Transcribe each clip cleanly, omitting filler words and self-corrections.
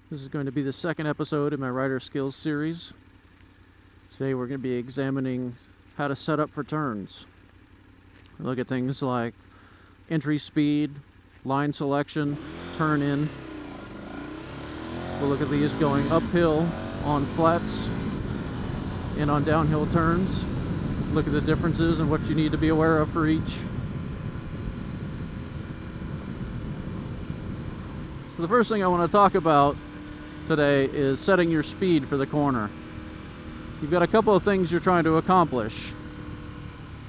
This is going to be the second episode in my rider skills series. Today we're going to be examining how to set up for turns. We'll look at things like entry speed, line selection, turn in. We'll look at these going uphill on flats and on downhill turns. Look at the differences and what you need to be aware of for each. So the first thing I want to talk about today is setting your speed for the corner. You've got a couple of things you're trying to accomplish.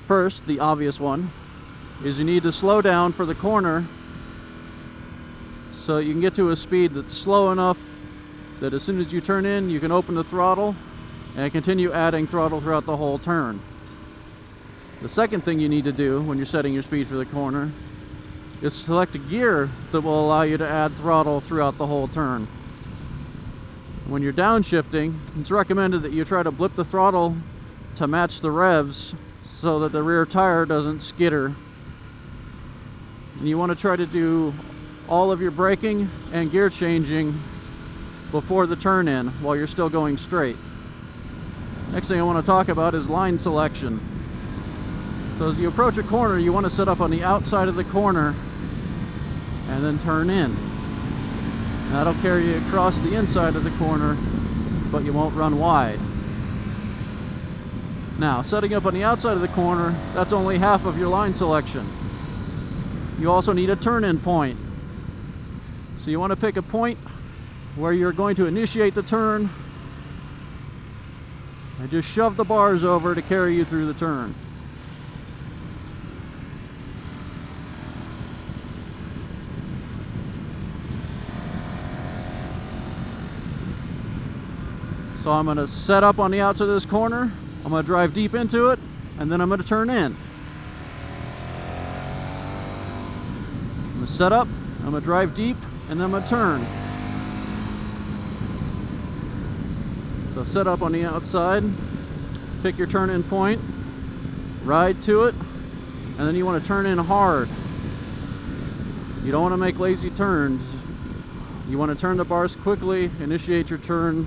First, the obvious one, is you need to slow down for the corner so you can get to a speed that's slow enough that as soon as you turn in, you can open the throttle and continue adding throttle throughout the whole turn. The second thing you need to do when you're setting your speed for the corner is select a gear that will allow you to add throttle throughout the whole turn. When you're downshifting, it's recommended that you try to blip the throttle to match the revs so that the rear tire doesn't skitter. And you want to try to do all of your braking and gear changing before the turn in while you're still going straight. Next thing I want to talk about is line selection. So as you approach a corner, you want to set up on the outside of the corner and then turn in. That'll carry you across the inside of the corner, but you won't run wide. Now, setting up on the outside of the corner, that's only half of your line selection. You also need a turn-in point. So you want to pick a point where you're going to initiate the turn and just shove the bars over to carry you through the turn. So I'm going to set up on the outside of this corner, I'm going to drive deep into it, and then I'm going to turn in. I'm going to set up, I'm going to drive deep, and then I'm going to turn. So set up on the outside, pick your turn-in point, ride to it, and then you want to turn in hard. You don't want to make lazy turns. You want to turn the bars quickly, initiate your turn,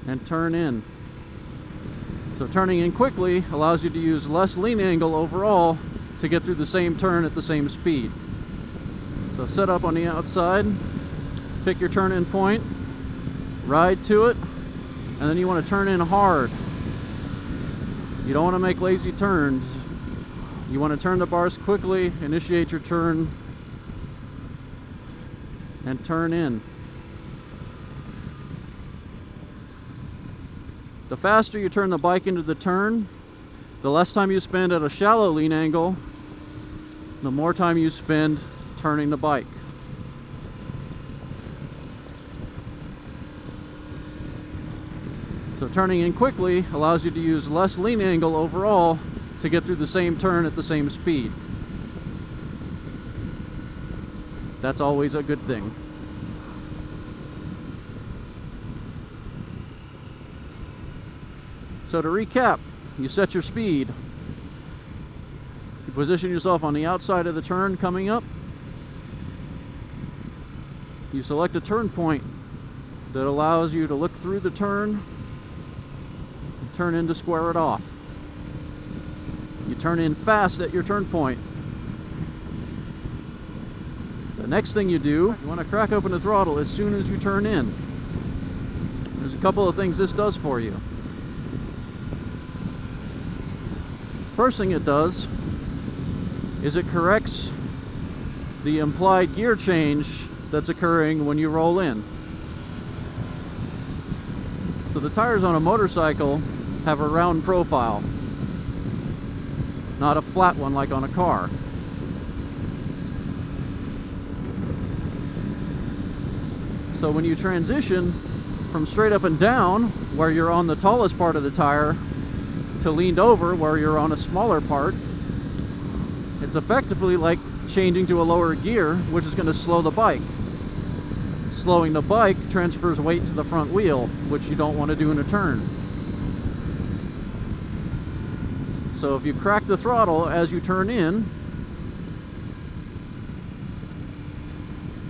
and turn in. So turning in quickly allows you to use less lean angle overall to get through the same turn at the same speed. So set up on the outside, pick your turn-in point, ride to it, and then you want to turn in hard. You don't want to make lazy turns. You want to turn the bars quickly, initiate your turn, and turn in. The faster you turn the bike into the turn, the less time you spend at a shallow lean angle, the more time you spend turning the bike. So turning in quickly allows you to use less lean angle overall to get through the same turn at the same speed. That's always a good thing. So to recap, you set your speed. You position yourself on the outside of the turn coming up. You select a turn point that allows you to look through the turn and turn in to square it off. You turn in fast at your turn point. The next thing you do, you want to crack open the throttle as soon as you turn in. There's a couple of things this does for you. First thing it does is it corrects the implied gear change that's occurring when you roll in. So the tires on a motorcycle have a round profile, not a flat one like on a car. So when you transition from straight up and down, where you're on the tallest part of the tire, to leaned over where you're on a smaller part, it's effectively like changing to a lower gear, which is going to slow the bike. Slowing the bike transfers weight to the front wheel, which you don't want to do in a turn. So if you crack the throttle as you turn in,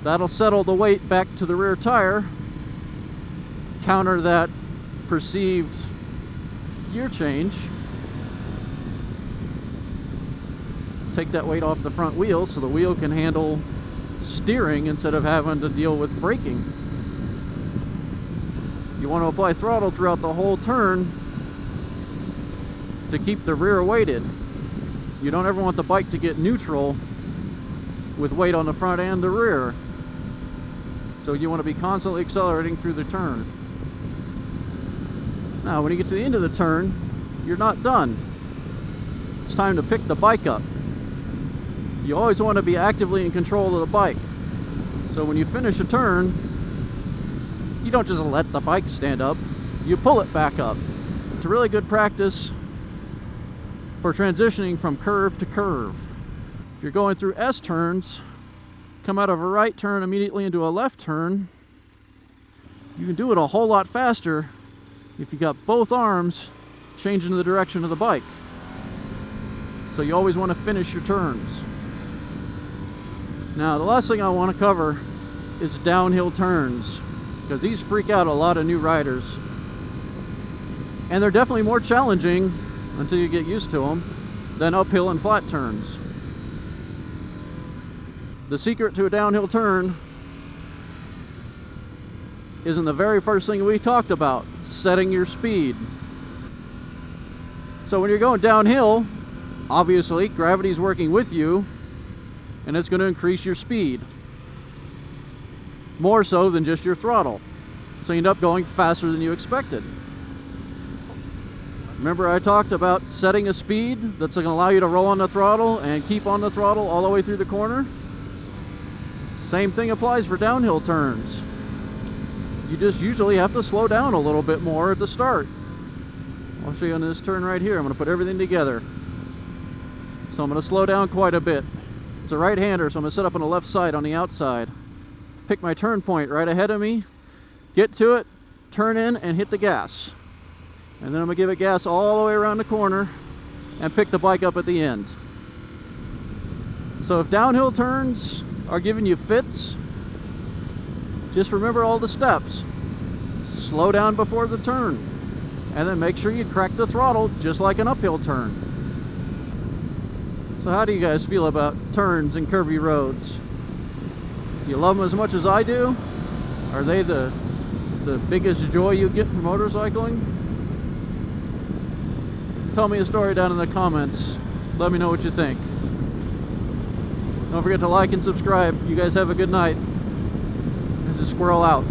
That'll settle the weight back to the rear tire, counter that perceived gear change, take that weight off the front wheel so the wheel can handle steering instead of having to deal with braking. You want to apply throttle throughout the whole turn to keep the rear weighted. You don't ever want the bike to get neutral with weight on the front and the rear. So you want to be constantly accelerating through the turn. Now, when you get to the end of the turn, you're not done. It's time to pick the bike up. You always want to be actively in control of the bike. So when you finish a turn, you don't just let the bike stand up, you pull it back up. It's a really good practice for transitioning from curve to curve. If you're going through S turns, come out of a right turn immediately into a left turn, you can do it a whole lot faster if you got both arms changing the direction of the bike. So you always want to finish your turns. Now, the last thing I want to cover is downhill turns, because these freak out a lot of new riders. And they're definitely more challenging until you get used to them than uphill and flat turns. The secret to a downhill turn is in the very first thing we talked about, setting your speed. So when you're going downhill, obviously gravity's working with you and it's going to increase your speed. More so than just your throttle. So you end up going faster than you expected. Remember I talked about setting a speed that's going to allow you to roll on the throttle and keep on the throttle all the way through the corner? Same thing applies for downhill turns. You just usually have to slow down a little bit more at the start. I'll show you on this turn right here. I'm going to put everything together. So I'm going to slow down quite a bit. It's a right-hander, so I'm going to set up on the left side on the outside. Pick my turn point right ahead of me, get to it, turn in, and hit the gas. And then I'm going to give it gas all the way around the corner and pick the bike up at the end. So if downhill turns are giving you fits, just remember all the steps. Slow down before the turn, and then make sure you crack the throttle just like an uphill turn. So how do you guys feel about turns and curvy roads? Do you love them as much as I do? Are they the biggest joy you get from motorcycling? Tell me a story down in the comments. Let me know what you think. Don't forget to like and subscribe. You guys have a good night. This is Squirrel out.